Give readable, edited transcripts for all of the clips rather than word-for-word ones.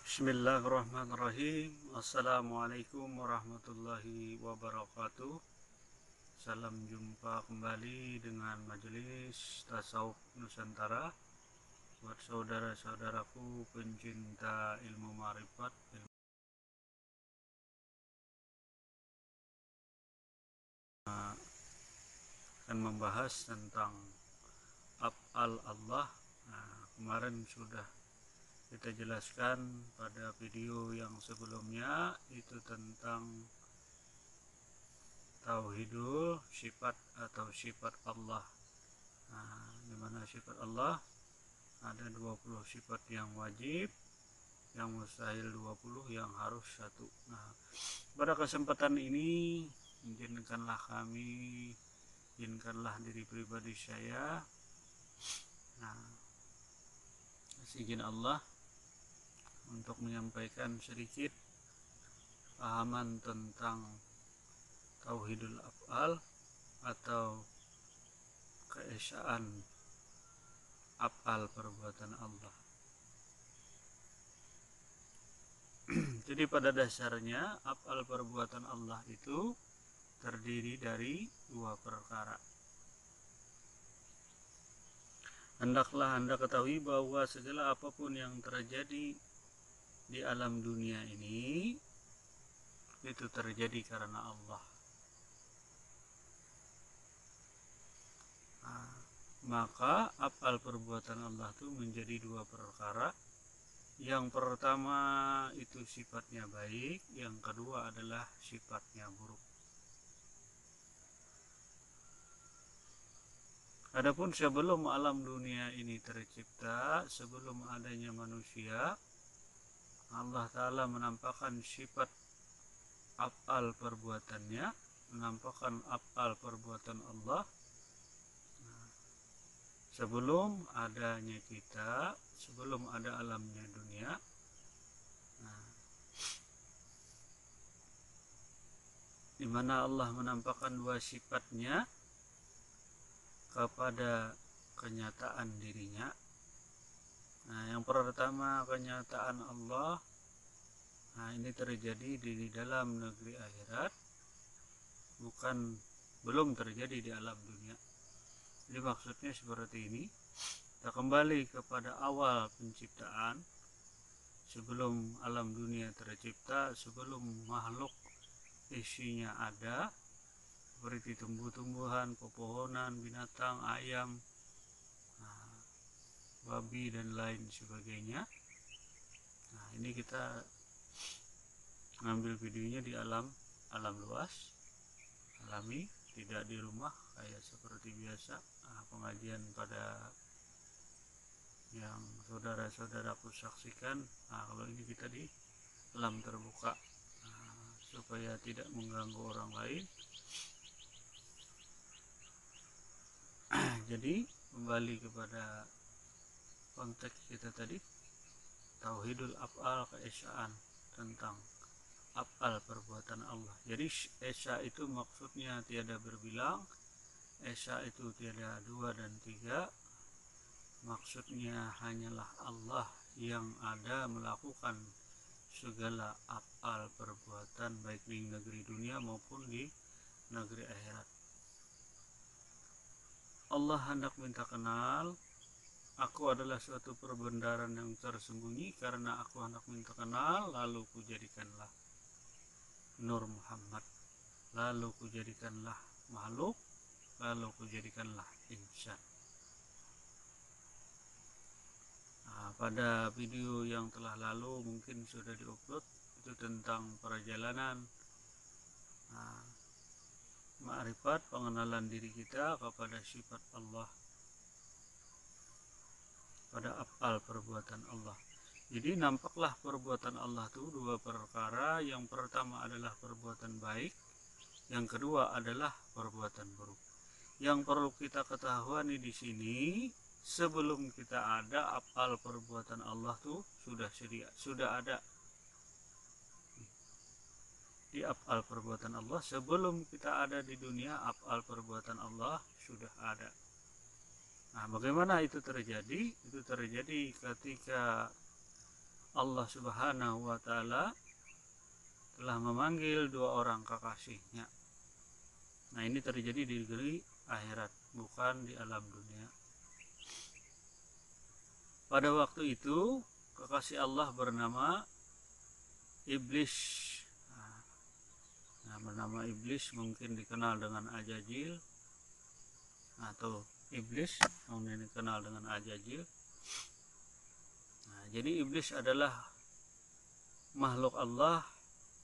Bismillahirrahmanirrahim. Assalamualaikum warahmatullahi wabarakatuh. Salam jumpa kembali dengan Majelis Tasawuf Nusantara. Buat saudara-saudaraku pencinta ilmu ma'rifat, akan membahas tentang af'al Allah. Kemarin sudah kita jelaskan pada video yang sebelumnya itu tentang tauhidul sifat atau sifat Allah. Di mana sifat Allah ada 20 sifat yang wajib, yang mustahil 20, yang harus 1. Pada kesempatan ini izinkanlah diri pribadi saya, izin Allah untuk menyampaikan sedikit pahaman tentang tauhidul af'al atau keesaan af'al perbuatan Allah. Jadi pada dasarnya af'al perbuatan Allah itu terdiri dari 2 perkara. Hendaklah Anda ketahui bahwa segala apapun yang terjadi di alam dunia ini itu terjadi karena Allah. Maka af'al perbuatan Allah itu menjadi 2 perkara. Yang pertama itu sifatnya baik, yang kedua adalah sifatnya buruk. Adapun sebelum alam dunia ini tercipta, sebelum adanya manusia, Allah Ta'ala menampakkan sifat af'al perbuatannya, menampakkan af'al perbuatan Allah sebelum adanya kita, sebelum ada alamnya dunia. Di mana Allah menampakkan 2 sifatnya kepada kenyataan dirinya. Yang pertama kenyataan Allah, ini terjadi di dalam negeri akhirat, belum terjadi di alam dunia. Jadi maksudnya seperti ini. Kita kembali kepada awal penciptaan, sebelum alam dunia tercipta, sebelum makhluk isinya ada, seperti tumbuh-tumbuhan, pepohonan, binatang, ayam, babi dan lain sebagainya. Ini kita ngambil videonya di alam luas, alami, tidak di rumah kayak seperti biasa pengajian pada yang saudara-saudaraku saksikan. Kalau ini kita di alam terbuka, supaya tidak mengganggu orang lain. Jadi kembali kepada konteks kita tadi, tauhidul af'al, keesaan tentang af'al perbuatan Allah. Jadi esa itu maksudnya tiada berbilang, esa itu tiada 2 dan 3. Maksudnya hanyalah Allah yang ada melakukan segala af'al perbuatan, baik di negeri dunia maupun di negeri akhirat. Allah hendak minta kenal, aku adalah suatu perbendaharaan yang tersembunyi, karena aku hendak minta kenal, lalu kujadikanlah Nur Muhammad, lalu kujadikanlah makhluk, lalu kujadikanlah insan. Pada video yang telah lalu mungkin sudah diupload, itu tentang perjalanan ma'rifat, pengenalan diri kita kepada sifat Allah, pada af'al perbuatan Allah. Jadi nampaklah perbuatan Allah itu 2 perkara. Yang pertama adalah perbuatan baik, yang kedua adalah perbuatan buruk. Yang perlu kita ketahui di sini, sebelum kita ada, af'al perbuatan Allah itu sudah ada. Di af'al perbuatan Allah, sebelum kita ada di dunia, af'al perbuatan Allah sudah ada. Bagaimana itu terjadi? Itu terjadi ketika Allah Subhanahu wa Ta'ala telah memanggil dua orang kekasihnya. Nah, ini terjadi di negeri akhirat, bukan di alam dunia. Pada waktu itu kekasih Allah bernama Iblis. Nah, bernama Iblis, mungkin dikenal dengan Ajajil, atau Iblis mungkin dikenal dengan Ajajil. Nah, jadi Iblis adalah makhluk Allah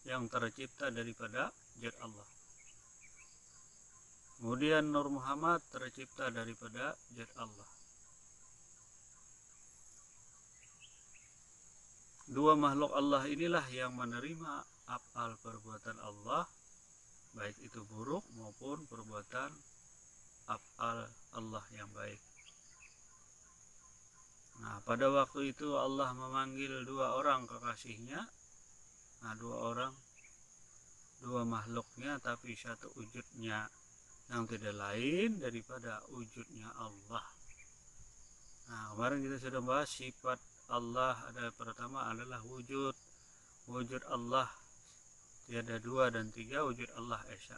yang tercipta daripada zat Allah. Kemudian Nur Muhammad tercipta daripada zat Allah. Dua makhluk Allah inilah yang menerima af'al perbuatan Allah, baik itu buruk maupun perbuatan af'al Allah yang baik. Nah, pada waktu itu Allah memanggil dua orang kekasihnya. Nah, dua makhluknya, tapi satu wujudnya yang tidak lain daripada wujudnya Allah. Nah, kemarin kita sudah bahas sifat Allah. Ada pertama adalah wujud Allah tiada dua dan tiga, wujud Allah esa.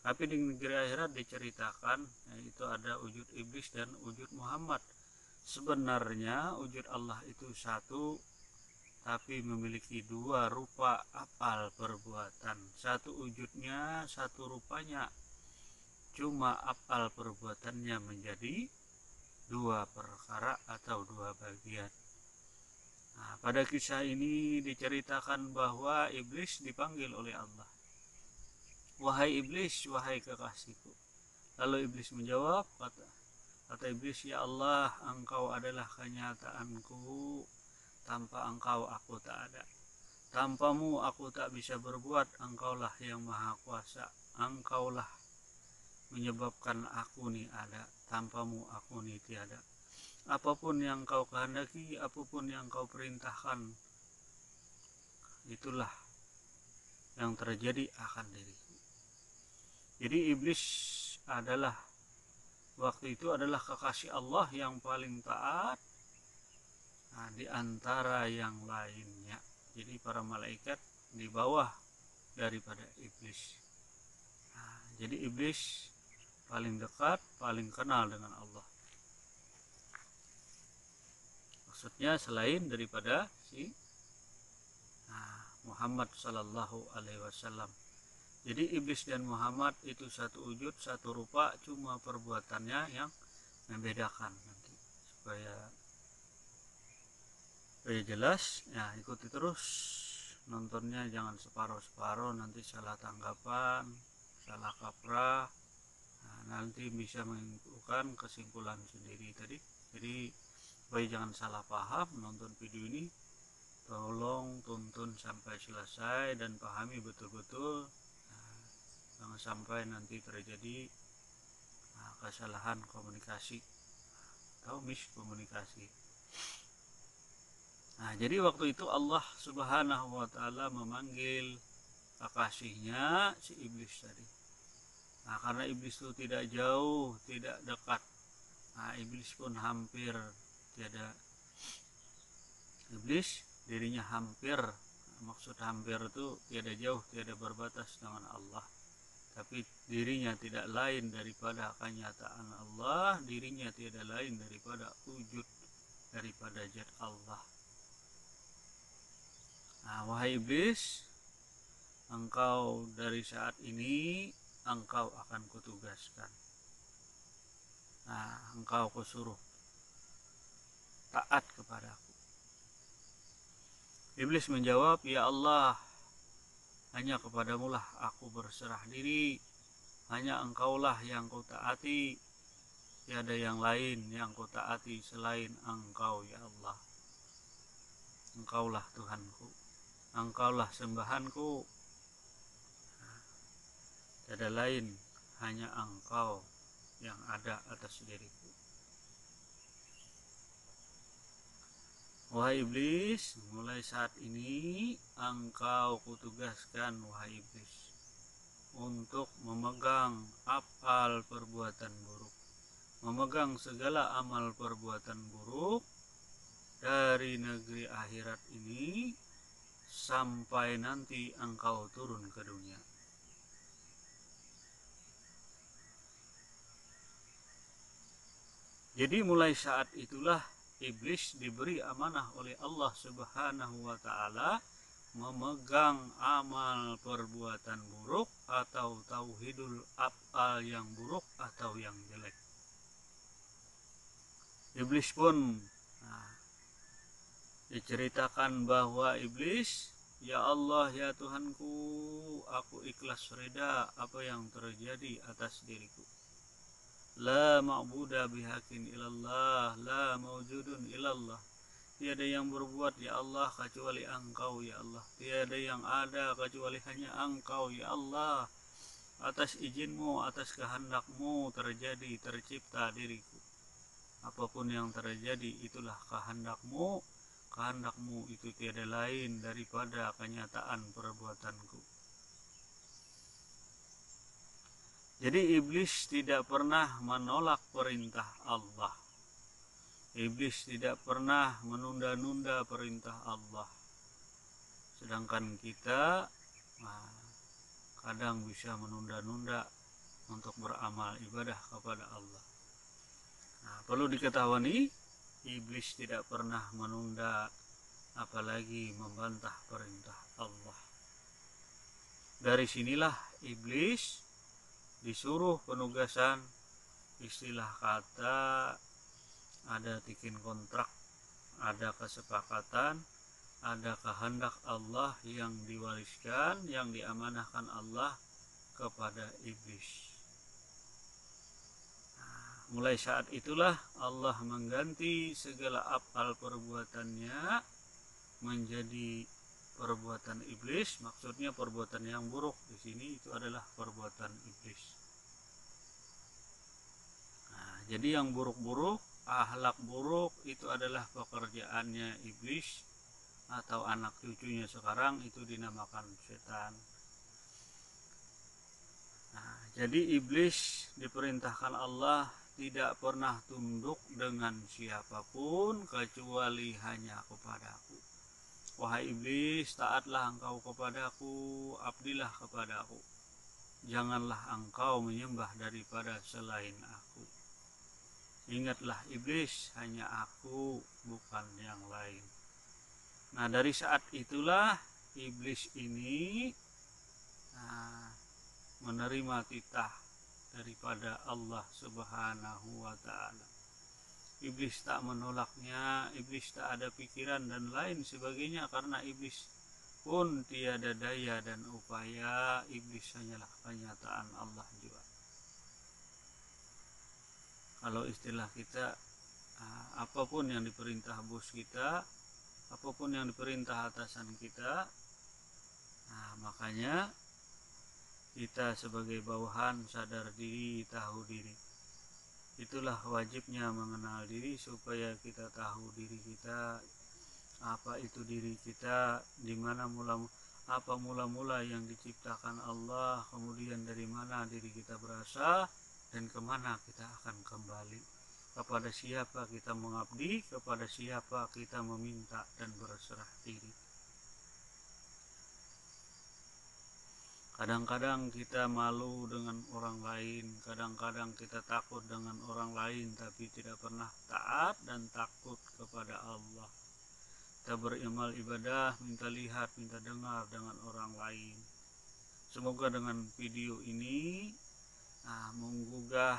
Tapi di negeri akhirat diceritakan, yaitu ada wujud Iblis dan wujud Muhammad. Sebenarnya wujud Allah itu satu, tapi memiliki dua rupa af'al perbuatan. Satu wujudnya, satu rupanya. Cuma af'al perbuatannya menjadi dua perkara atau dua bagian. Nah, pada kisah ini diceritakan bahwa Iblis dipanggil oleh Allah. Wahai Iblis, wahai kekasihku. Lalu Iblis menjawab, kata Iblis, ya Allah, engkau adalah kenyataanku. Tanpa engkau aku tak ada. Tanpamu aku tak bisa berbuat. Engkaulah yang maha kuasa. Engkaulah menyebabkan aku nih ada. Tanpamu aku nih tiada. Apapun yang kau kehendaki, apapun yang kau perintahkan, itulah yang terjadi akan diriku. Jadi Iblis adalah waktu itu adalah kekasih Allah yang paling taat, nah, di antara yang lainnya. Jadi para malaikat di bawah daripada Iblis. Nah, jadi Iblis paling dekat, paling kenal dengan Allah. Maksudnya selain daripada Muhammad Sallallahu Alaihi Wasallam. Jadi Iblis dan Muhammad itu satu wujud, satu rupa, cuma perbuatannya yang membedakan. Nanti supaya jelas, ya ikuti terus nontonnya, jangan separuh-separuh, nanti salah tanggapan, salah kaprah, nah, nanti bisa menimbulkan kesimpulan sendiri tadi. Jadi supaya jangan salah paham nonton video ini, tolong tonton sampai selesai dan pahami betul-betul. Jangan sampai nanti terjadi kesalahan komunikasi atau miskomunikasi. Nah, jadi waktu itu Allah Subhanahu wa Ta'ala memanggil kekasihnya si Iblis tadi. Nah, karena Iblis itu tidak jauh, tidak dekat. Nah, Iblis pun hampir tiada. Iblis dirinya hampir, maksud hampir itu tiada jauh, tiada berbatas dengan Allah. Tapi dirinya tidak lain daripada kenyataan Allah, dirinya tidak lain daripada wujud daripada zat Allah. Nah, wahai Iblis, engkau dari saat ini engkau akan kutugaskan. Nah, engkau kusuruh taat kepadaku. Iblis menjawab, ya Allah, hanya kepadamulah aku berserah diri, hanya engkaulah yang ku taati, tiada yang lain yang ku taati selain engkau ya Allah. Engkaulah Tuhanku, engkaulah sembahanku, tiada lain, hanya engkau yang ada atas diriku. Wahai Iblis, mulai saat ini engkau kutugaskan, wahai Iblis, untuk memegang af'al perbuatan buruk, memegang segala amal perbuatan buruk, dari negeri akhirat ini sampai nanti engkau turun ke dunia. Jadi mulai saat itulah iblis diberi amanah oleh Allah Subhanahu wa taala memegang amal perbuatan buruk atau tauhidul af'al yang buruk atau yang jelek. Iblis pun diceritakan bahwa iblis, ya Allah ya Tuhanku, aku ikhlas reda apa yang terjadi atas diriku. La ma'buda bihaqqin illallah, la mawjudun illallah. Tiada yang berbuat ya Allah kecuali Engkau ya Allah. Tiada yang ada kecuali hanya Engkau ya Allah. Atas izinmu, atas kehendakmu tercipta diriku. Apapun yang terjadi itulah kehendakmu. Kehendakmu itu tiada lain daripada kenyataan perbuatanku. Jadi iblis tidak pernah menolak perintah Allah. Iblis tidak pernah menunda-nunda perintah Allah. Sedangkan kita kadang bisa menunda-nunda untuk beramal ibadah kepada Allah. Perlu diketahui, iblis tidak pernah menunda apalagi membantah perintah Allah. Dari sinilah iblis disuruh penugasan, istilah kata ada bikin kontrak, ada kesepakatan, ada kehendak Allah yang diwariskan, yang diamanahkan Allah kepada iblis. Mulai saat itulah Allah mengganti segala af'al perbuatannya menjadi perbuatan iblis. Maksudnya perbuatan yang buruk di sini itu adalah perbuatan iblis. Jadi yang buruk-buruk, akhlak buruk itu adalah pekerjaannya iblis atau anak cucunya sekarang itu dinamakan setan. Jadi iblis diperintahkan Allah tidak pernah tunduk dengan siapapun kecuali hanya kepadaku. Wahai iblis, taatlah engkau kepadaku, abdilah kepadaku. Janganlah engkau menyembah daripada selain aku. Ingatlah iblis, hanya aku, bukan yang lain. Nah, dari saat itulah iblis ini menerima titah daripada Allah Subhanahu wa ta'ala. Iblis tak menolaknya, iblis tak ada pikiran dan lain sebagainya, karena iblis pun tiada daya dan upaya. Iblis hanyalah kenyataan Allah juga. Kalau istilah kita, apapun yang diperintah bos kita, apapun yang diperintah atasan kita, makanya kita sebagai bawahan sadar diri, tahu diri. Itulah wajibnya mengenal diri, supaya kita tahu diri kita, apa itu diri kita, di mana apa mula-mula yang diciptakan Allah, kemudian dari mana diri kita berasal, dan kemana kita akan kembali, kepada siapa kita mengabdi, kepada siapa kita meminta dan berserah diri. Kadang-kadang kita malu dengan orang lain, kadang-kadang kita takut dengan orang lain, tapi tidak pernah taat dan takut kepada Allah. Kita beramal ibadah, minta lihat, minta dengar dengan orang lain. Semoga dengan video ini menggugah,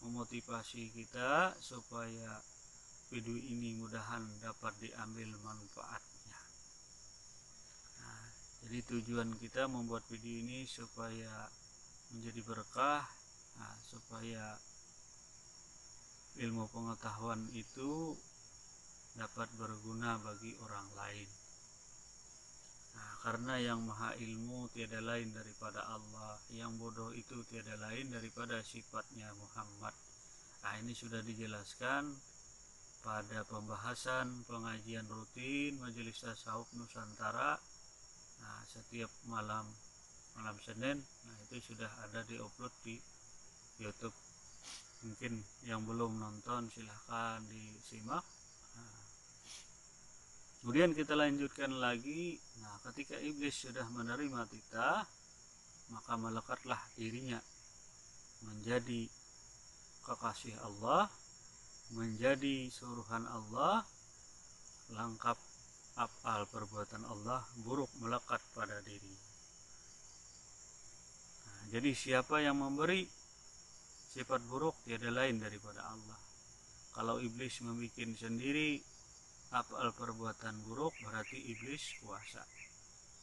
memotivasi kita supaya video ini mudahan dapat diambil manfaatnya. Jadi tujuan kita membuat video ini supaya menjadi berkah, supaya ilmu pengetahuan itu dapat berguna bagi orang lain. Karena yang maha ilmu tiada lain daripada Allah, yang bodoh itu tiada lain daripada sifatnya Muhammad. Ini sudah dijelaskan pada pembahasan pengajian rutin Majelis Tasawuf Nusantara. Setiap malam Senin, itu sudah ada diupload di YouTube. Mungkin yang belum nonton silahkan disimak. Kemudian kita lanjutkan lagi. Nah, ketika iblis sudah menerima titah, maka melekatlah dirinya menjadi kekasih Allah, menjadi suruhan Allah, lengkap af'al perbuatan Allah buruk melekat pada diri. Nah, jadi siapa yang memberi sifat buruk tiada lain daripada Allah. Kalau iblis membuat sendiri af'al perbuatan buruk, berarti iblis kuasa.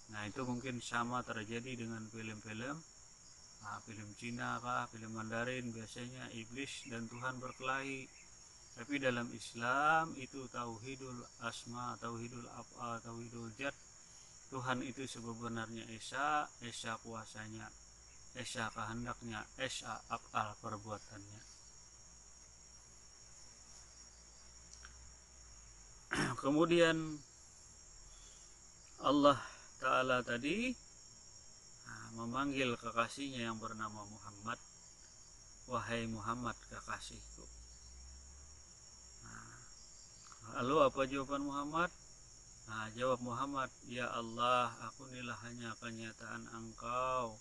Nah, itu mungkin sama terjadi dengan film-film, film Cina kah, film Mandarin. Biasanya iblis dan Tuhan berkelahi. Tapi dalam Islam itu tauhidul asma, tauhidul af'al, tauhidul zat. Tuhan itu sebenarnya esa, esa kuasanya, esa kehendaknya, esa af'al perbuatannya. Kemudian Allah Ta'ala tadi memanggil kekasihnya yang bernama Muhammad. Wahai Muhammad, kekasihku. Lalu apa jawaban Muhammad? Jawab Muhammad, ya Allah, aku inilah hanya kenyataan Engkau.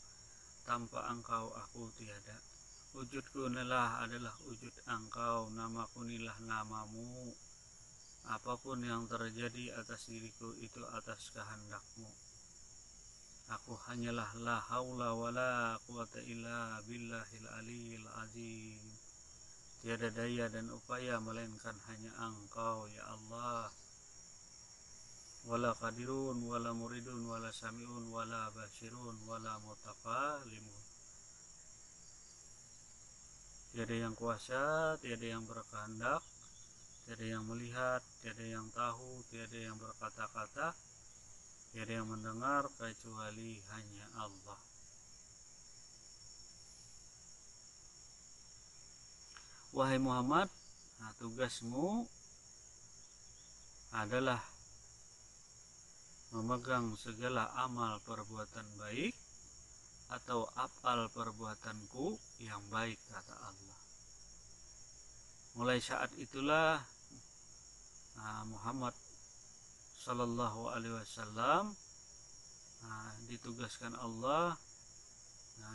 Tanpa Engkau aku tiada. Wujudku inilah adalah wujud Engkau. Namaku inilah namamu. Apapun yang terjadi atas diriku itu atas kehendakmu. Aku hanyalah la haula wala quwata illa billahil aliyil azim. Tiada daya dan upaya melainkan hanya Engkau ya Allah. Wala qadirun wala muridun wala samiun wala basirun wala mutaqalimun. Tiada yang kuasa, tiada yang berkehendak, tiada yang melihat, tiada yang tahu, tiada yang berkata-kata, tiada yang mendengar kecuali hanya Allah. Wahai Muhammad, tugasmu adalah memegang segala amal perbuatan baik atau af'al perbuatanku yang baik, kata Allah. Mulai saat itulah Muhammad Sallallahu Alaihi Wasallam ditugaskan Allah,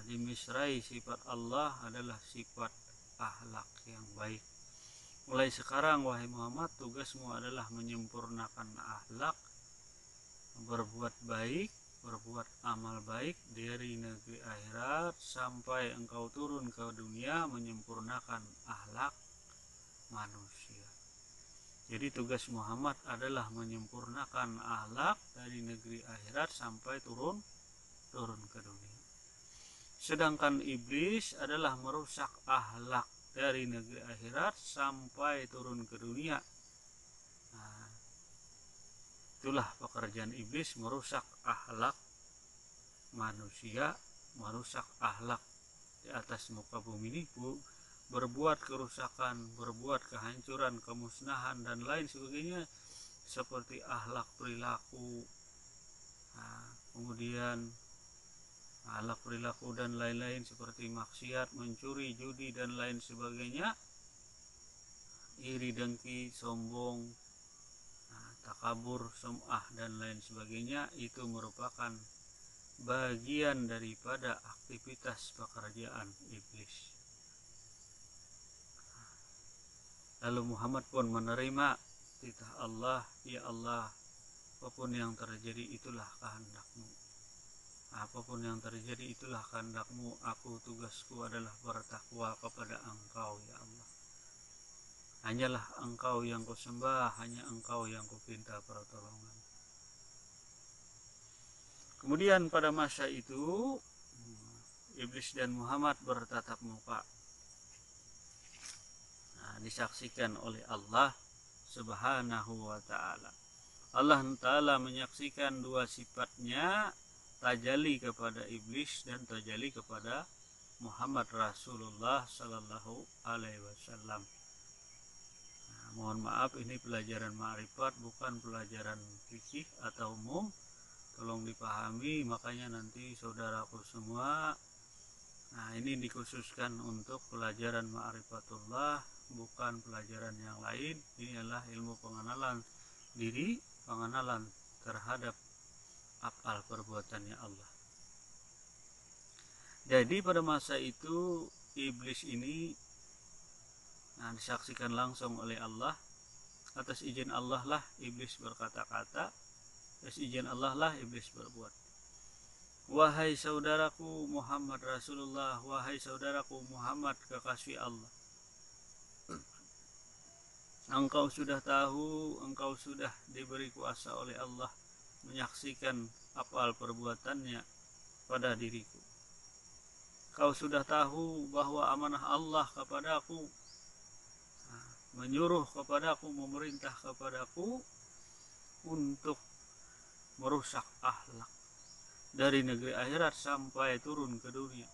dimisrai sifat Allah adalah sifat akhlak yang baik. Mulai sekarang wahai Muhammad, tugasmu adalah menyempurnakan akhlak, berbuat baik, berbuat amal baik dari negeri akhirat sampai engkau turun ke dunia menyempurnakan akhlak manusia. Jadi tugas Muhammad adalah menyempurnakan akhlak dari negeri akhirat sampai turun ke dunia. Sedangkan iblis adalah merusak akhlak dari negeri akhirat sampai turun ke dunia. Itulah pekerjaan iblis, merusak akhlak manusia, merusak akhlak di atas muka bumi ini, berbuat kerusakan, berbuat kehancuran, kemusnahan dan lain sebagainya, seperti akhlak perilaku, kemudian akhlak perilaku dan lain-lain seperti maksiat, mencuri, judi dan lain sebagainya, iri, dengki, sombong, takabur, sum'ah dan lain sebagainya. Itu merupakan bagian daripada aktivitas pekerjaan iblis. Lalu Muhammad pun menerima titah Allah, ya Allah, apapun yang terjadi itulah kehendakmu. Apapun yang terjadi itulah kehendakmu. Aku, tugasku adalah bertakwa kepada Engkau ya Allah. Hanyalah Engkau yang kusembah, hanya Engkau yang kupinta pertolongan. Kemudian pada masa itu iblis dan Muhammad bertatap muka. Disaksikan oleh Allah Subhanahu wa ta'ala. Allah Ta'ala menyaksikan dua sifatnya, tajalli kepada iblis dan tajalli kepada Muhammad Rasulullah Sallallahu Alaihi Wasallam. Mohon maaf, ini pelajaran ma'rifat, bukan pelajaran fikih atau umum. Tolong dipahami, makanya nanti saudaraku semua, ini dikhususkan untuk pelajaran ma'rifatullah, bukan pelajaran yang lain. Ini adalah ilmu pengenalan diri pengenalan terhadap af'al perbuatannya Allah. Jadi pada masa itu iblis ini disaksikan langsung oleh Allah. Atas izin Allah lah iblis berkata-kata, atas izin Allah lah iblis berbuat. Wahai saudaraku Muhammad Rasulullah, wahai saudaraku Muhammad kekasih Allah, engkau sudah tahu, engkau sudah diberi kuasa oleh Allah menyaksikan af'al perbuatannya pada diriku. Kau sudah tahu bahwa amanah Allah kepadaku, menyuruh kepadaku, memerintah kepadaku untuk merusak akhlak dari negeri akhirat sampai turun ke dunia.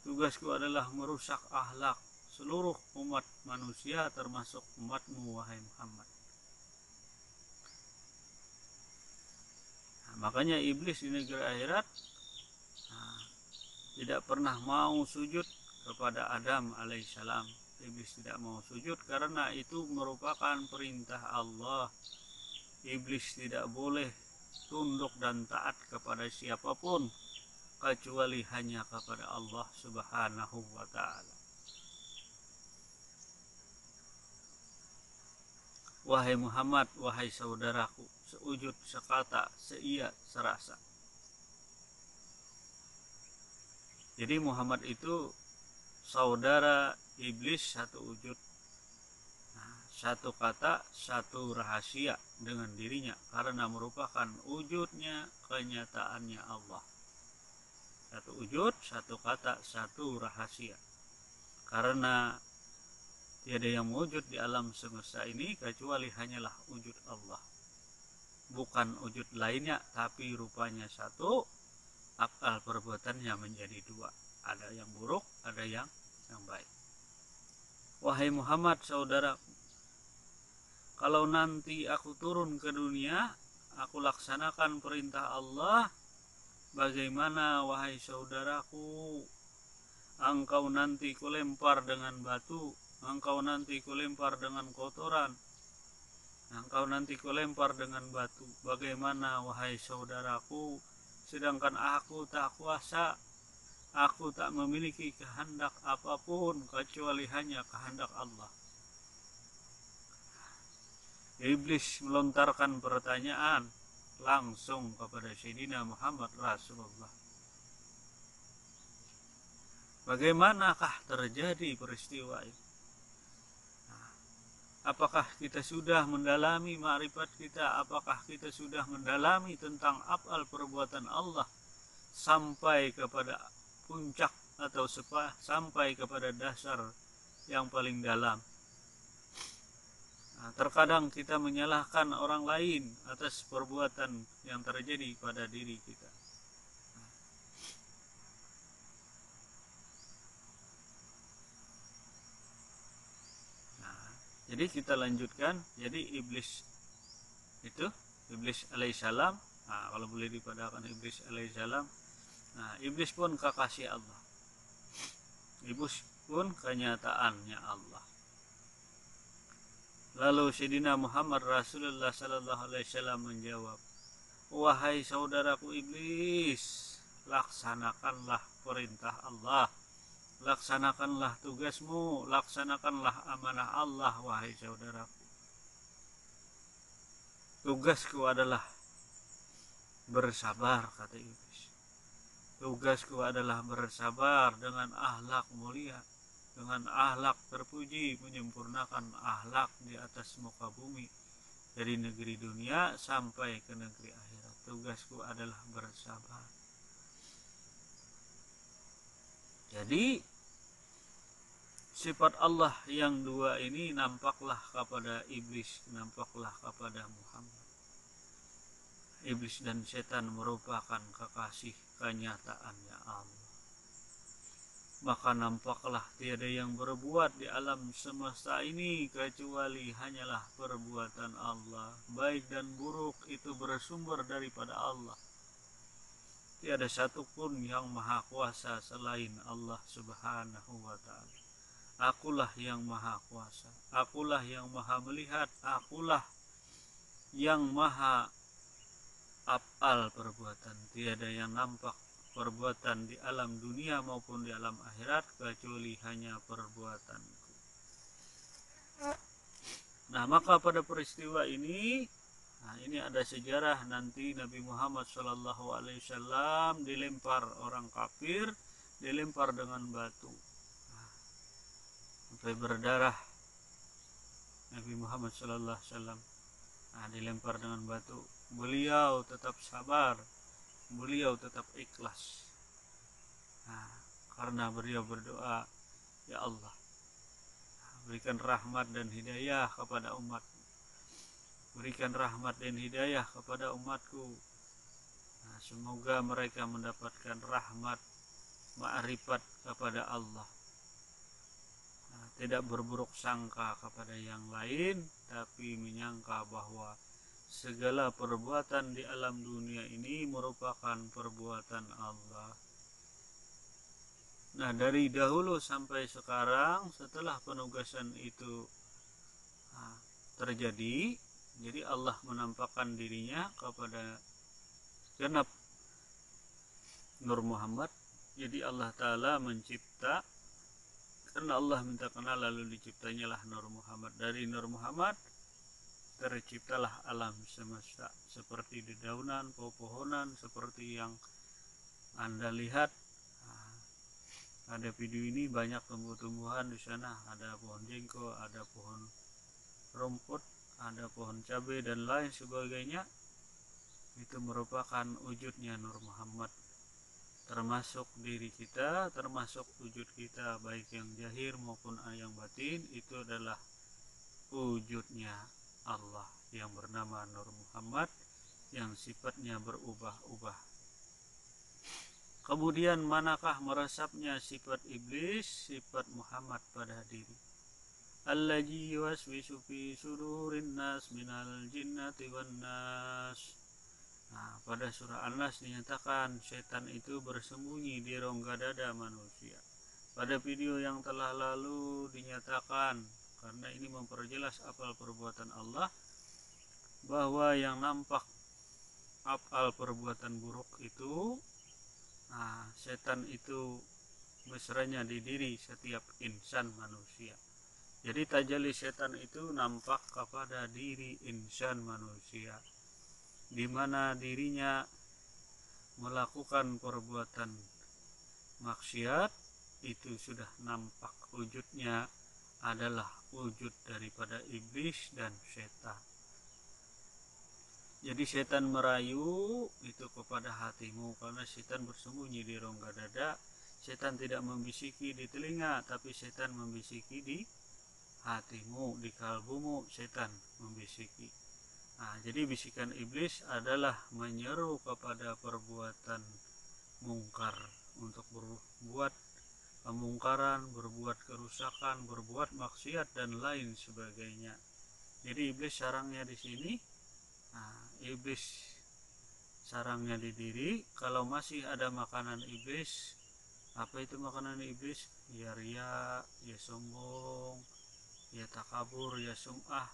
Tugasku adalah merusak akhlak seluruh umat manusia termasuk umatmu wahai Muhammad. Makanya iblis di negeri akhirat tidak pernah mau sujud kepada Adam alaihissalam. Iblis tidak mau sujud karena itu merupakan perintah Allah. Iblis tidak boleh tunduk dan taat kepada siapapun kecuali hanya kepada Allah Subhanahu wa ta'ala. Wahai Muhammad, wahai saudaraku, seujud, sekata, seia, serasa. Jadi Muhammad itu saudara iblis satu wujud, satu kata, satu rahasia dengan dirinya karena merupakan wujudnya, kenyataannya Allah. Satu wujud, satu kata, satu rahasia. Karena tiada yang wujud di alam semesta ini kecuali hanyalah wujud Allah. Bukan wujud lainnya, tapi rupanya satu, af'al perbuatannya menjadi dua. Ada yang buruk, ada yang baik. Wahai Muhammad saudaraku, kalau nanti aku turun ke dunia, aku laksanakan perintah Allah. Bagaimana wahai saudaraku, engkau nanti kulempar dengan batu, engkau nanti kulempar dengan kotoran, engkau nanti kulempar dengan batu. Bagaimana wahai saudaraku, sedangkan aku tak kuasa, aku tak memiliki kehendak apapun kecuali hanya kehendak Allah. Iblis melontarkan pertanyaan langsung kepada Sayyidina Muhammad Rasulullah. Bagaimanakah terjadi peristiwa ini? Apakah kita sudah mendalami ma'rifat kita? Apakah kita sudah mendalami tentang af'al perbuatan Allah sampai kepada puncak atau sampai kepada dasar yang paling dalam? Terkadang kita menyalahkan orang lain atas perbuatan yang terjadi pada diri kita. Jadi kita lanjutkan. Jadi iblis itu, iblis alaihissalam, kalau boleh dipadakan iblis alaihissalam, iblis pun kekasih Allah, iblis pun kenyataannya Allah. Lalu Sayyidina Muhammad Rasulullah sallallahu alaihi wasallam menjawab, wahai saudaraku iblis, laksanakanlah perintah Allah, laksanakanlah tugasmu, laksanakanlah amanah Allah wahai saudaraku. Tugasku adalah bersabar, kata iblis. Tugasku adalah bersabar dengan akhlak mulia, dengan akhlak terpuji, menyempurnakan akhlak di atas muka bumi, dari negeri dunia sampai ke negeri akhirat. Tugasku adalah bersabar. Jadi sifat Allah yang dua ini nampaklah kepada iblis, nampaklah kepada Muhammad. Iblis dan setan merupakan kekasih kenyataannya Allah. Maka nampaklah tiada yang berbuat di alam semesta ini kecuali hanyalah perbuatan Allah. Baik dan buruk itu bersumber daripada Allah. Tiada satupun yang maha kuasa selain Allah Subhanahu wa ta'ala. Akulah yang maha kuasa, akulah yang maha melihat, akulah yang maha af'al perbuatan. Tiada yang nampak perbuatan di alam dunia maupun di alam akhirat kecuali hanya perbuatanku. Nah, maka pada peristiwa ini, ini ada sejarah nanti Nabi Muhammad SAW dilempar orang kafir, dilempar dengan batu sampai berdarah. Nabi Muhammad SAW dilempar dengan batu. Beliau tetap sabar, beliau tetap ikhlas. Karena beliau berdoa, ya Allah, berikan rahmat dan hidayah kepada umat, berikan rahmat dan hidayah kepada umatku. Semoga mereka mendapatkan rahmat, ma'rifat kepada Allah, tidak berburuk sangka kepada yang lain, tapi menyangka bahwa segala perbuatan di alam dunia ini merupakan perbuatan Allah. Nah, dari dahulu sampai sekarang, setelah penugasan itu terjadi, jadi Allah menampakkan dirinya kepada genap Nur Muhammad. Jadi Allah Ta'ala mencipta, karena Allah minta kenal lalu diciptanya lah Nur Muhammad. Dari Nur Muhammad terciptalah alam semesta, seperti dedaunan, pepohonan, seperti yang Anda lihat. Ada video ini banyak tumbuh-tumbuhan di sana, ada pohon jengkol, ada pohon rumput, ada pohon cabai dan lain sebagainya. Itu merupakan wujudnya Nur Muhammad, termasuk diri kita, termasuk wujud kita baik yang zahir maupun yang batin, itu adalah wujudnya Allah yang bernama Nur Muhammad, yang sifatnya berubah-ubah. Kemudian manakah meresapnya sifat iblis, sifat Muhammad pada diri? Allazi yuwaswisu fi sudurin nas minal jinnati wan nas. Pada surah An-Nas dinyatakan setan itu bersembunyi di rongga dada manusia. Pada video yang telah lalu dinyatakan, karena ini memperjelas afal perbuatan Allah, bahwa yang nampak afal perbuatan buruk itu, setan itu mesranya di diri setiap insan manusia. Jadi tajalli setan itu nampak kepada diri insan manusia, di mana dirinya melakukan perbuatan maksiat, itu sudah nampak wujudnya adalah wujud daripada iblis dan setan. Jadi setan merayu itu kepada hatimu, karena setan bersembunyi di rongga dada. Setan tidak membisiki di telinga, tapi setan membisiki di hatimu, di kalbumu setan membisiki. Jadi bisikan iblis adalah menyeru kepada perbuatan mungkar, untuk berbuat kemungkaran, berbuat kerusakan, berbuat maksiat dan lain sebagainya. Jadi iblis sarangnya di sini. Iblis sarangnya di diri. Kalau masih ada makanan iblis, apa itu makanan iblis? Ya riya, ya sombong, ya takabur, ya sum'ah,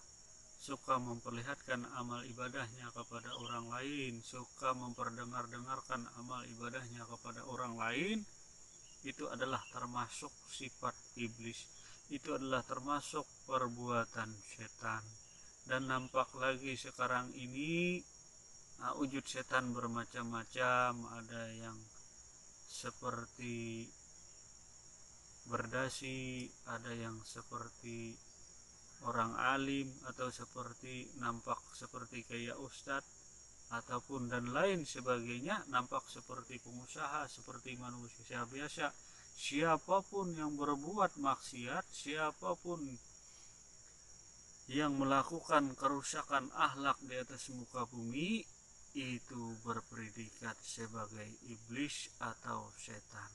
suka memperlihatkan amal ibadahnya kepada orang lain, suka memperdengar-dengarkan amal ibadahnya kepada orang lain. Itu adalah termasuk sifat iblis, itu adalah termasuk perbuatan setan. Dan nampak lagi sekarang ini wujud setan bermacam-macam. Ada yang seperti berdasi, ada yang seperti orang alim, atau seperti nampak seperti kayak ustadz, ataupun dan lain sebagainya, nampak seperti pengusaha, seperti manusia biasa. Siapapun yang berbuat maksiat, siapapun yang melakukan kerusakan akhlak di atas muka bumi, itu berpredikat sebagai iblis atau setan.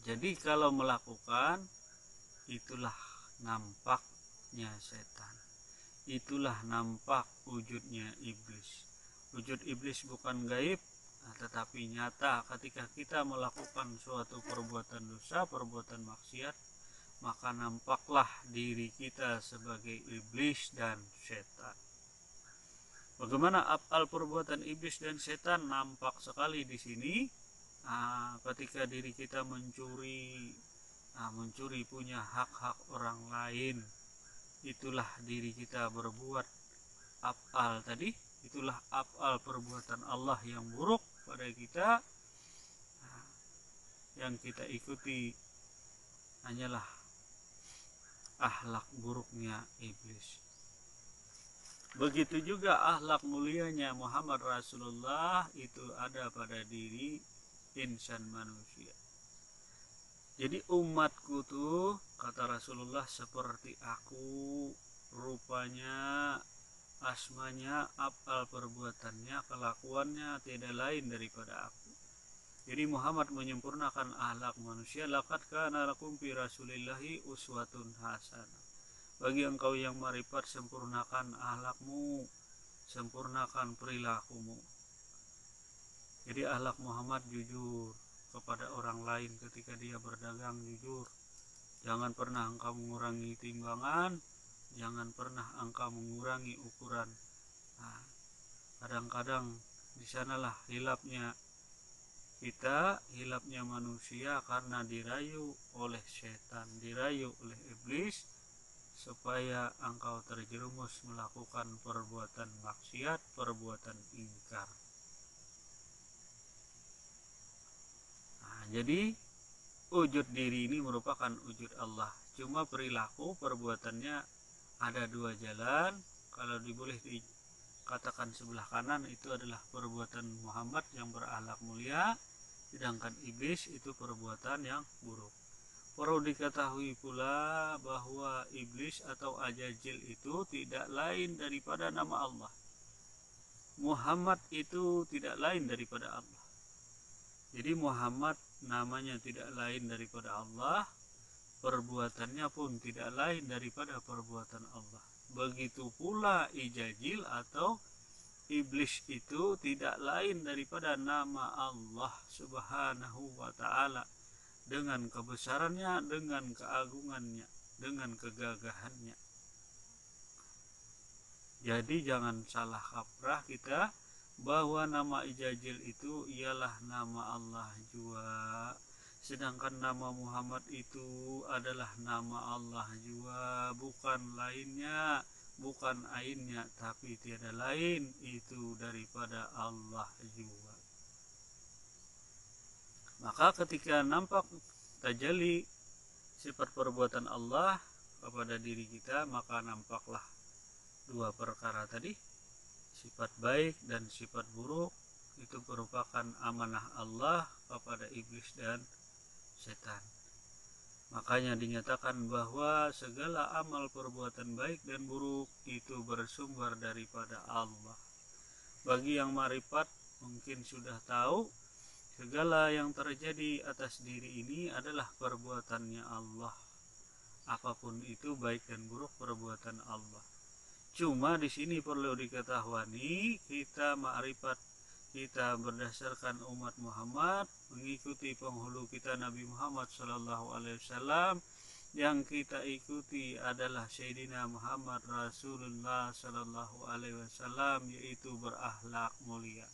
Jadi kalau melakukan, itulah nampaknya setan, itulah nampak wujudnya iblis. Wujud iblis bukan gaib, tetapi nyata ketika kita melakukan suatu perbuatan dosa, perbuatan maksiat, maka nampaklah diri kita sebagai iblis dan setan. Bagaimana af'al perbuatan iblis dan setan? Nampak sekali di sini. Ketika diri kita mencuri, punya hak-hak orang lain, itulah diri kita berbuat af'al tadi. Itulah af'al perbuatan Allah yang buruk pada kita. Yang kita ikuti hanyalah akhlak buruknya iblis. Begitu juga akhlak mulianya Muhammad Rasulullah itu ada pada diri insan manusia. Jadi umatku tuh, kata Rasulullah, seperti aku, rupanya, asmanya, af'al perbuatannya, kelakuannya tidak lain daripada aku. Jadi Muhammad menyempurnakan akhlak manusia. Laqad kana lakum fi Rasulillahi uswatun hasanah. Bagi engkau yang marifat, sempurnakan akhlakmu, sempurnakan perilakumu. Jadi akhlak Muhammad jujur kepada orang lain ketika dia berdagang, jujur. Jangan pernah engkau mengurangi timbangan, jangan pernah engkau mengurangi ukuran. Kadang-kadang di sanalah hilapnya kita, hilapnya manusia, karena dirayu oleh setan, dirayu oleh iblis, supaya engkau terjerumus melakukan perbuatan maksiat, perbuatan ingkar. Jadi wujud diri ini merupakan wujud Allah. Cuma perilaku perbuatannya ada dua jalan. Kalau diboleh dikatakan sebelah kanan itu adalah perbuatan Muhammad yang berakhlak mulia, sedangkan iblis itu perbuatan yang buruk. Perlu diketahui pula bahwa iblis atau Ajajil itu tidak lain daripada nama Allah. Muhammad itu tidak lain daripada Allah. Jadi Muhammad namanya tidak lain daripada Allah, perbuatannya pun tidak lain daripada perbuatan Allah. Begitu pula Ijajil atau iblis itu tidak lain daripada nama Allah Subhanahu wa ta'ala, dengan kebesarannya, dengan keagungannya, dengan kegagahannya. Jadi jangan salah kaprah kita bahwa nama Ijajil itu ialah nama Allah juga, sedangkan nama Muhammad itu adalah nama Allah juga, bukan lainnya, bukan ainnya, tapi tiada lain itu daripada Allah juga. Maka ketika nampak tajalli sifat perbuatan Allah kepada diri kita, maka nampaklah dua perkara tadi, sifat baik dan sifat buruk. Itu merupakan amanah Allah kepada iblis dan setan. Makanya dinyatakan bahwa segala amal perbuatan baik dan buruk itu bersumber daripada Allah. Bagi yang marifat mungkin sudah tahu, segala yang terjadi atas diri ini adalah perbuatannya Allah. Apapun itu baik dan buruk, perbuatan Allah. Cuma di sini perlu diketahui, kita ma'rifat, kita berdasarkan umat Muhammad, mengikuti penghulu kita Nabi Muhammad SAW. Yang kita ikuti adalah Sayyidina Muhammad Rasulullah SAW, yaitu berakhlak mulia.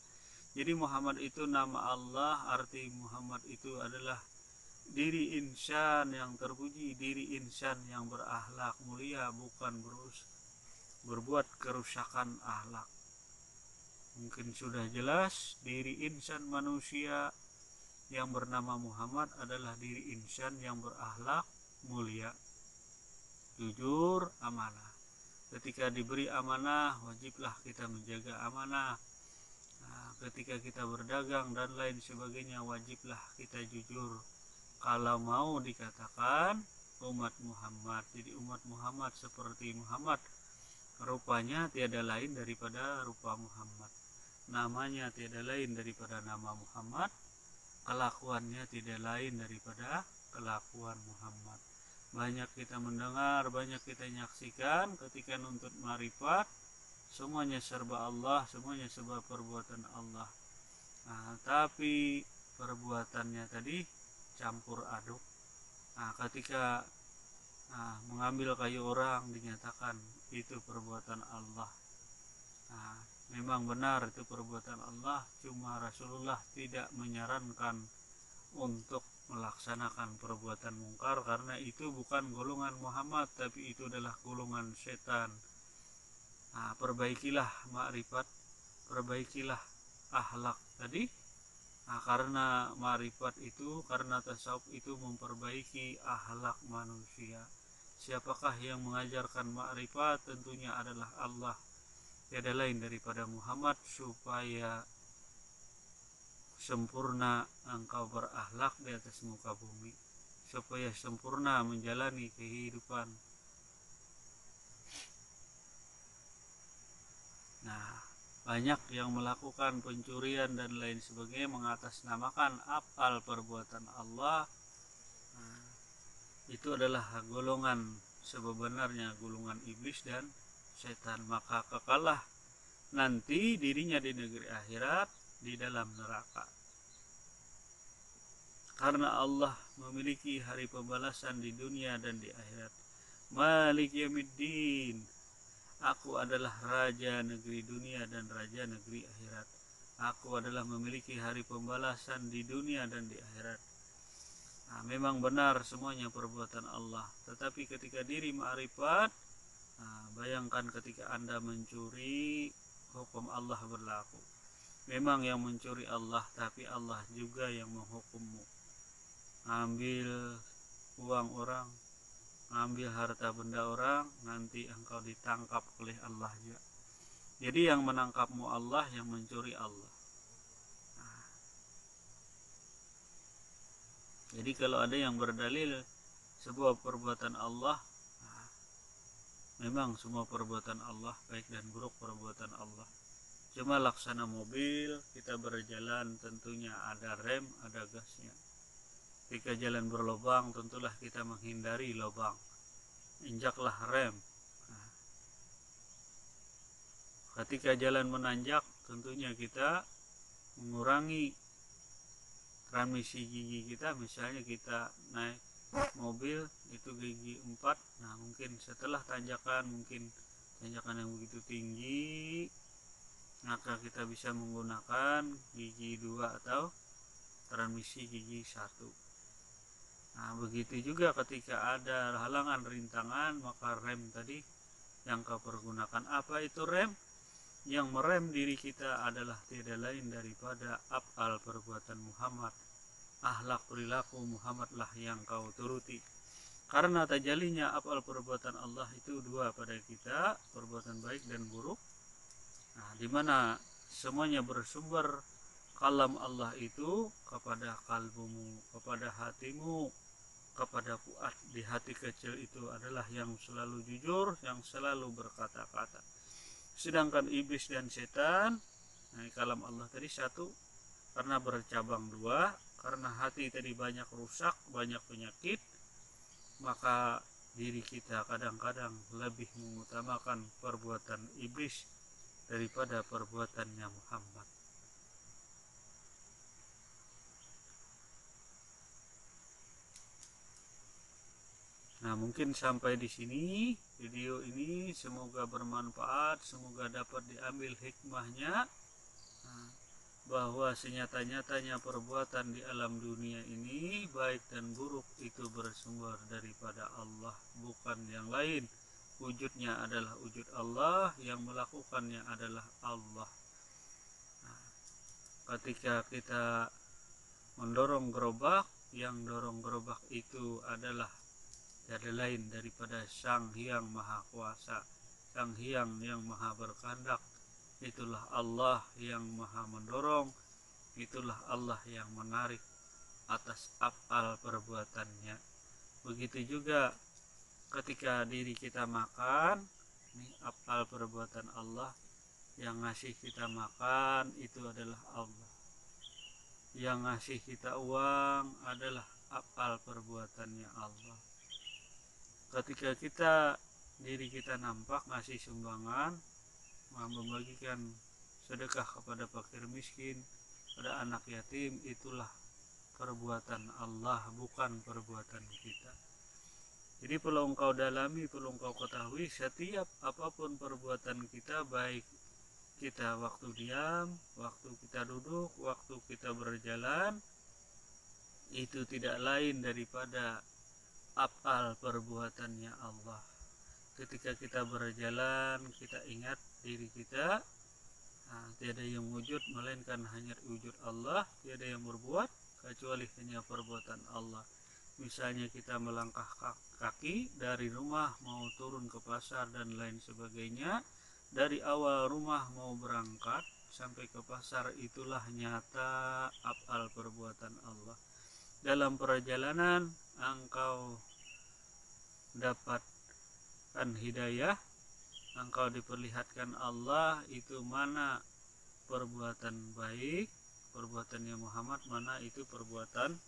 Jadi Muhammad itu nama Allah, arti Muhammad itu adalah diri insan yang terpuji, diri insan yang berakhlak mulia, bukan berbuat kerusakan akhlak. Mungkin sudah jelas, diri insan manusia yang bernama Muhammad adalah diri insan yang berakhlak mulia, jujur, amanah. Ketika diberi amanah, wajiblah kita menjaga amanah. Ketika kita berdagang dan lain sebagainya, wajiblah kita jujur kalau mau dikatakan umat Muhammad. Jadi umat Muhammad seperti Muhammad, rupanya tiada lain daripada rupa Muhammad, namanya tiada lain daripada nama Muhammad, kelakuannya tidak lain daripada kelakuan Muhammad. Banyak kita mendengar, banyak kita nyaksikan ketika nuntut marifat, semuanya serba Allah, semuanya serba perbuatan Allah. Tapi perbuatannya tadi campur aduk. Ketika Nah, mengambil kayu orang dinyatakan itu perbuatan Allah. Nah, memang benar itu perbuatan Allah, cuma Rasulullah tidak menyarankan untuk melaksanakan perbuatan mungkar karena itu bukan golongan Muhammad, tapi itu adalah golongan setan. Nah, perbaikilah makrifat, perbaikilah akhlak tadi. Nah, karena makrifat itu, karena tasawuf itu memperbaiki akhlak manusia. Siapakah yang mengajarkan makrifat? Tentunya adalah Allah, tiada lain daripada Muhammad, supaya sempurna engkau berakhlak di atas muka bumi, supaya sempurna menjalani kehidupan. Nah, banyak yang melakukan pencurian dan lain sebagainya mengatasnamakan afal perbuatan Allah. Nah, itu adalah golongan sebenarnya golongan iblis dan setan, maka kekalah nanti dirinya di negeri akhirat di dalam neraka. Karena Allah memiliki hari pembalasan di dunia dan di akhirat. Malik Yaumiddin, aku adalah raja negeri dunia dan raja negeri akhirat. Aku adalah memiliki hari pembalasan di dunia dan di akhirat. Nah, memang benar semuanya perbuatan Allah, tetapi ketika diri ma'rifat, nah, bayangkan ketika Anda mencuri, hukum Allah berlaku. Memang yang mencuri Allah, tapi Allah juga yang menghukummu. Ambil uang orang, ambil harta benda orang, nanti engkau ditangkap oleh Allah juga. Jadi yang menangkapmu Allah, yang mencuri Allah. Nah, jadi kalau ada yang berdalil sebuah perbuatan Allah, nah, memang semua perbuatan Allah baik dan buruk perbuatan Allah. Cuma laksana mobil, kita berjalan tentunya ada rem, ada gasnya. Ketika jalan berlubang, tentulah kita menghindari lubang, injaklah rem. Nah, ketika jalan menanjak, tentunya kita mengurangi transmisi gigi kita. Misalnya kita naik mobil itu gigi 4, nah mungkin setelah tanjakan, mungkin tanjakan yang begitu tinggi, maka kita bisa menggunakan gigi 2 atau transmisi gigi 1. Nah, begitu juga ketika ada halangan rintangan, maka rem tadi yang kau pergunakan. Apa itu rem? Yang merem diri kita adalah tiada lain daripada afal perbuatan Muhammad. Akhlak perilaku Muhammadlah yang kau turuti. Karena tajalinya afal perbuatan Allah itu dua pada kita, perbuatan baik dan buruk. Nah, di mana semuanya bersumber kalam Allah itu kepada kalbumu, kepada hatimu, kepada fuad. Di hati kecil itu adalah yang selalu jujur, yang selalu berkata-kata. Sedangkan iblis dan setan, nah, kalam Allah tadi satu, karena bercabang dua, karena hati tadi banyak rusak, banyak penyakit, maka diri kita kadang-kadang lebih mengutamakan perbuatan iblis daripada perbuatannya Muhammad. Nah, mungkin sampai di sini video ini, semoga bermanfaat, semoga dapat diambil hikmahnya, bahwa senyata-nyatanya perbuatan di alam dunia ini baik dan buruk itu bersumber daripada Allah, bukan yang lain. Wujudnya adalah wujud Allah, yang melakukannya adalah Allah. Nah, ketika kita mendorong gerobak, yang dorong gerobak itu adalah tiada lain daripada Sang Hyang Maha Kuasa, Sang Hyang yang Maha Berkehendak. Itulah Allah yang Maha mendorong, itulah Allah yang menarik atas afal perbuatannya. Begitu juga ketika diri kita makan, ini afal perbuatan Allah. Yang ngasih kita makan itu adalah Allah. Yang ngasih kita uang adalah afal perbuatannya Allah. Ketika diri kita nampak ngasih sumbangan, membagikan sedekah kepada fakir miskin, pada anak yatim, itulah perbuatan Allah, bukan perbuatan kita. Jadi perlu engkau dalami, perlu engkau ketahui, setiap apapun perbuatan kita, baik kita waktu diam, waktu kita duduk, waktu kita berjalan, itu tidak lain daripada af'al perbuatannya Allah. Ketika kita berjalan, kita ingat diri kita, tiada yang wujud melainkan hanya wujud Allah, tiada yang berbuat kecuali hanya perbuatan Allah. Misalnya kita melangkah kaki dari rumah mau turun ke pasar dan lain sebagainya, dari awal rumah mau berangkat sampai ke pasar, itulah nyata af'al perbuatan Allah. Dalam perjalanan engkau dapatkan hidayah, engkau diperlihatkan Allah itu mana perbuatan baik, perbuatannya Muhammad, mana itu perbuatan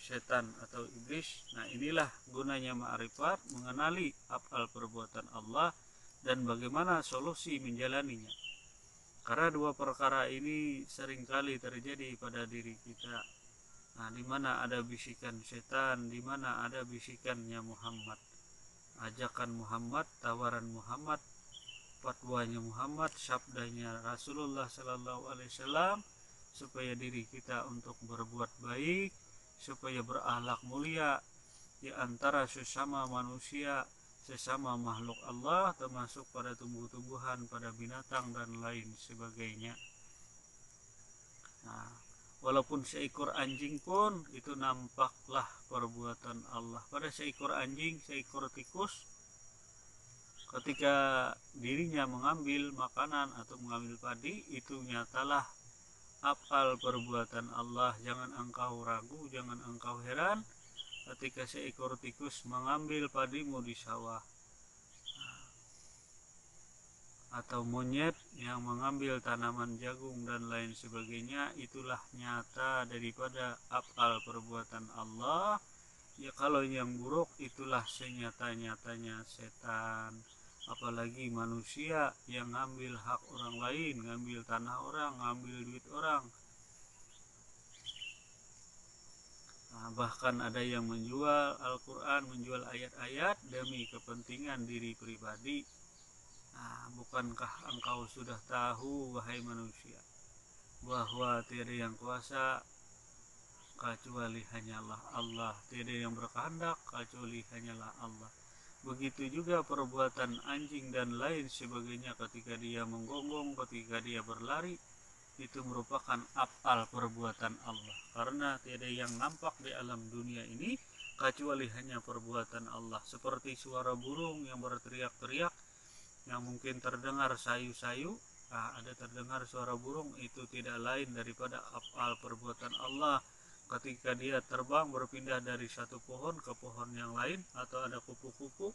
setan atau iblis. Nah, inilah gunanya ma'rifat, mengenali af'al perbuatan Allah dan bagaimana solusi menjalaninya. Karena dua perkara ini seringkali terjadi pada diri kita. Nah, di mana ada bisikan setan, di mana ada bisikannya Muhammad, ajakan Muhammad, tawaran Muhammad, fatwanya Muhammad, sabdanya Rasulullah Sallallahu Alaihi Wasallam, supaya diri kita untuk berbuat baik, supaya berakhlak mulia di antara sesama manusia, sesama makhluk Allah, termasuk pada tumbuh-tumbuhan, pada binatang dan lain sebagainya. Nah, walaupun seekor anjing pun itu nampaklah perbuatan Allah. Pada seekor anjing, seekor tikus, ketika dirinya mengambil makanan atau mengambil padi, itu nyatalah af'al perbuatan Allah. Jangan engkau ragu, jangan engkau heran ketika seekor tikus mengambil padimu di sawah, atau monyet yang mengambil tanaman jagung dan lain sebagainya, itulah nyata daripada af'al perbuatan Allah. Ya, kalau yang buruk itulah senyata-nyatanya setan, apalagi manusia yang ngambil hak orang lain, ngambil tanah orang, ngambil duit orang. Nah, bahkan ada yang menjual Al-Quran, menjual ayat-ayat demi kepentingan diri pribadi. Nah, bukankah engkau sudah tahu, wahai manusia, bahwa tiada yang kuasa kecuali hanyalah Allah, tiada yang berkehendak kecuali hanyalah Allah. Begitu juga perbuatan anjing dan lain sebagainya, ketika dia menggonggong, ketika dia berlari, itu merupakan af'al perbuatan Allah. Karena tiada yang nampak di alam dunia ini kecuali hanya perbuatan Allah. Seperti suara burung yang berteriak-teriak, yang mungkin terdengar sayu-sayu, ada terdengar suara burung, itu tidak lain daripada af'al perbuatan Allah. Ketika dia terbang berpindah dari satu pohon ke pohon yang lain, atau ada kupu-kupu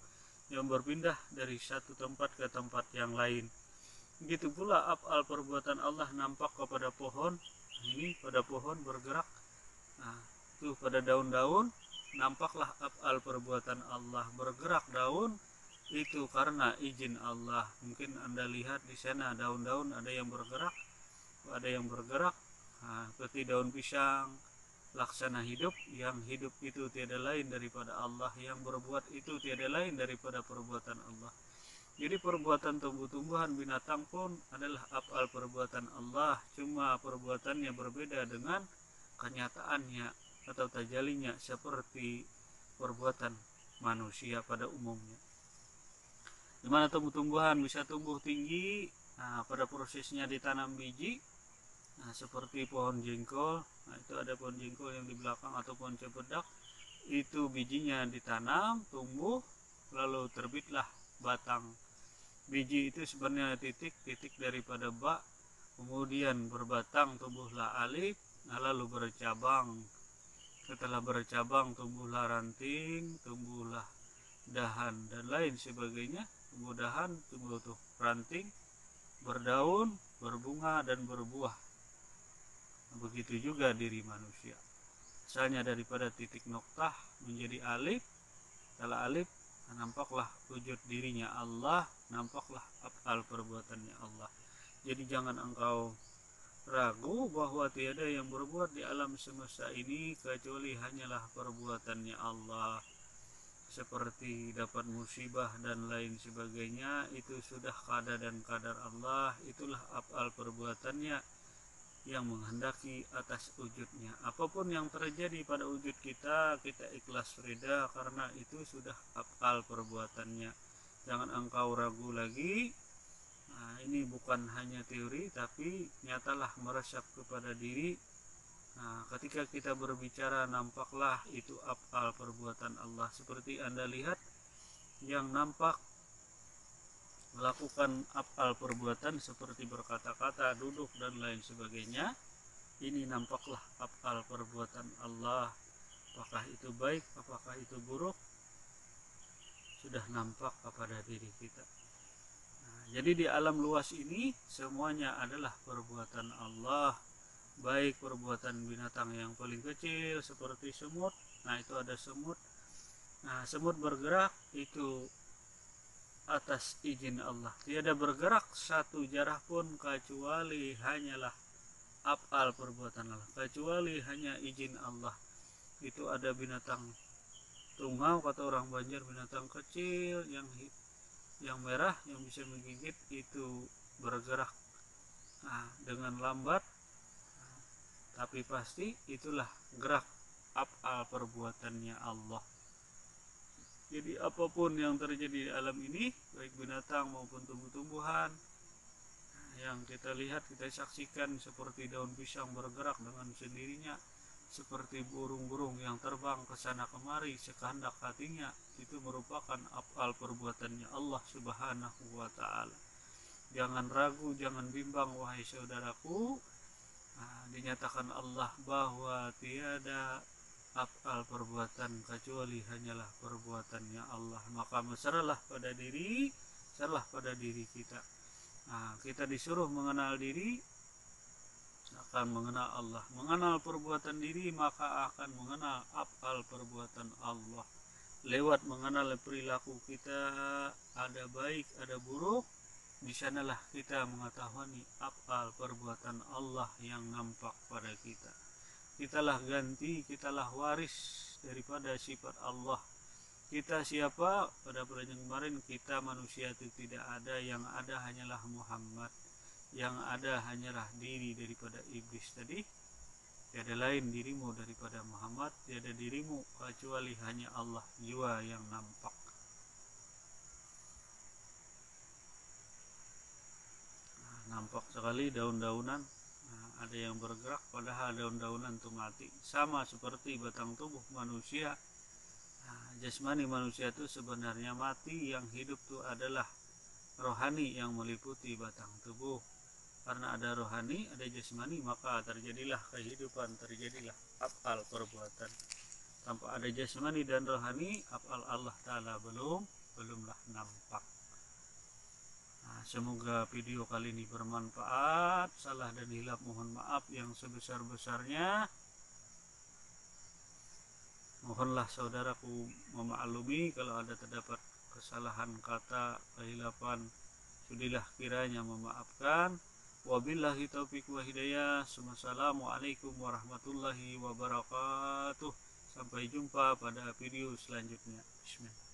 yang berpindah dari satu tempat ke tempat yang lain. Begitu pula af'al perbuatan Allah nampak kepada pohon, ini pada pohon bergerak. Nah, itu pada daun-daun nampaklah af'al perbuatan Allah, bergerak daun itu karena izin Allah. Mungkin Anda lihat di sana daun-daun ada yang bergerak, ada yang bergerak. Nah, seperti daun pisang, laksana hidup, yang hidup itu tiada lain daripada Allah, yang berbuat itu tiada lain daripada perbuatan Allah. Jadi perbuatan tumbuh-tumbuhan, binatang pun adalah af'al perbuatan Allah, cuma perbuatannya berbeda dengan kenyataannya atau tajalinya seperti perbuatan manusia pada umumnya. Dimana tumbuh-tumbuhan bisa tumbuh tinggi, pada prosesnya ditanam biji, seperti pohon jengkol. Itu ada pohon jengkol yang di belakang atau pohon cempedak, itu bijinya ditanam, tumbuh, lalu terbitlah batang. Biji itu sebenarnya titik daripada bak, kemudian berbatang, tumbuhlah alif, lalu bercabang. Setelah bercabang tumbuhlah ranting, tumbuhlah dahan dan lain sebagainya. Tumbuh dahan, tumbuh ranting, berdaun, berbunga dan berbuah. Begitu juga diri manusia, asalnya daripada titik noktah menjadi alif. Setelah alif nampaklah wujud dirinya Allah, nampaklah af'al perbuatannya Allah. Jadi jangan engkau ragu bahwa tiada yang berbuat di alam semesta ini kecuali hanyalah perbuatannya Allah. seperti dapat musibah dan lain sebagainya, itu sudah qada dan qadar Allah. Itulah af'al perbuatannya yang menghendaki atas wujudnya. Apapun yang terjadi pada wujud kita, kita ikhlas reda karena itu sudah af'al perbuatannya. Jangan engkau ragu lagi. Nah, ini bukan hanya teori, tapi nyatalah meresap kepada diri. Nah, ketika kita berbicara, nampaklah itu af'al perbuatan Allah. Seperti Anda lihat, yang nampak melakukan af'al perbuatan seperti berkata-kata, duduk dan lain sebagainya, ini nampaklah af'al perbuatan Allah. Apakah itu baik, apakah itu buruk, sudah nampak kepada diri kita. Nah, jadi di alam luas ini semuanya adalah perbuatan Allah. Baik perbuatan binatang yang paling kecil seperti semut. Nah, itu ada semut. Nah, semut bergerak itu atas izin Allah. Tiada bergerak satu jarah pun kecuali hanyalah af'al perbuatan Allah, kecuali hanya izin Allah. Itu ada binatang tungau, kata orang Banjar, binatang kecil yang merah yang bisa menggigit, itu bergerak dengan lambat, tapi pasti itulah gerak af'al perbuatannya Allah. Jadi apapun yang terjadi di alam ini, baik binatang maupun tumbuh-tumbuhan, yang kita lihat, kita saksikan, seperti daun pisang bergerak dengan sendirinya, seperti burung-burung yang terbang ke sana kemari sekehendak hatinya, itu merupakan af'al perbuatannya Allah Subhanahu wa ta'ala. Jangan ragu, jangan bimbang wahai saudaraku. Dinyatakan Allah bahwa tiada af'al perbuatan kecuali hanyalah perbuatannya Allah. Maka serahlah pada diri, serahlah pada diri kita. Kita disuruh mengenal diri, akan mengenal Allah. Mengenal perbuatan diri, maka akan mengenal af'al perbuatan Allah. Lewat mengenal perilaku kita, ada baik, ada buruk, di sanalah kita mengetahui af'al perbuatan Allah yang nampak pada kita. Kitalah ganti, kitalah waris daripada sifat Allah. Kita siapa? Pada pertanyaan kemarin, kita manusia itu tidak ada, yang ada hanyalah Muhammad, yang ada hanyalah diri daripada iblis tadi. Tiada lain dirimu daripada Muhammad, tiada dirimu kecuali hanya Allah, jiwa yang nampak. Nampak sekali daun-daunan, ada yang bergerak, padahal daun-daunan itu mati. Sama seperti batang tubuh manusia. Jasmani manusia itu sebenarnya mati, yang hidup itu adalah rohani yang meliputi batang tubuh. Karena ada rohani, ada jasmani, maka terjadilah kehidupan, terjadilah af'al perbuatan. Tanpa ada jasmani dan rohani, af'al Allah Ta'ala belumlah nampak. Semoga video kali ini bermanfaat. Salah dan hilap mohon maaf yang sebesar-besarnya. Mohonlah saudaraku memaklumi kalau ada terdapat kesalahan kata, kehilapan, sudilah kiranya memaafkan. Wabillahi taufiq wa hidayah. Wassalamualaikum warahmatullahi wabarakatuh. Sampai jumpa pada video selanjutnya. Bismillah.